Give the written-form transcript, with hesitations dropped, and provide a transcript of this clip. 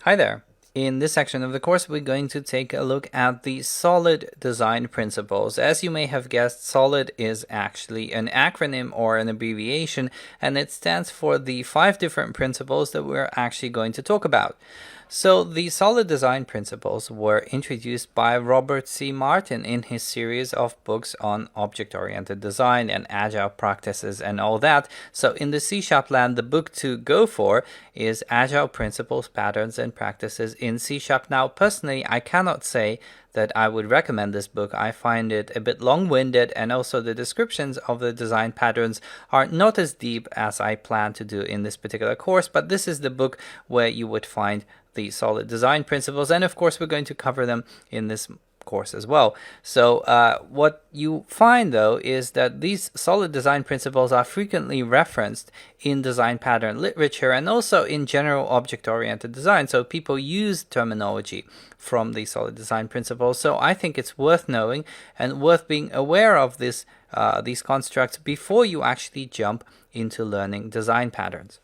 Hi there. In this section of the course, we're going to take a look at the SOLID design principles. As you may have guessed, SOLID is actually an acronym or an abbreviation, and it stands for the 5 different principles that we're actually going to talk about. So the SOLID design principles were introduced by Robert C. Martin in his series of books on object-oriented design and agile practices and all that. So in the C# land, the book to go for is Agile Principles, Patterns, and Practices in C#. Now, personally, I cannot say that I would recommend this book. I find it a bit long-winded, and also the descriptions of the design patterns are not as deep as I plan to do in this particular course, but this is the book where you would find the SOLID design principles, and of course we're going to cover them in this course as well. So what you find though is that these SOLID design principles are frequently referenced in design pattern literature and also in general object-oriented design. So people use terminology from the SOLID design principles. So I think it's worth knowing and worth being aware of these constructs before you actually jump into learning design patterns.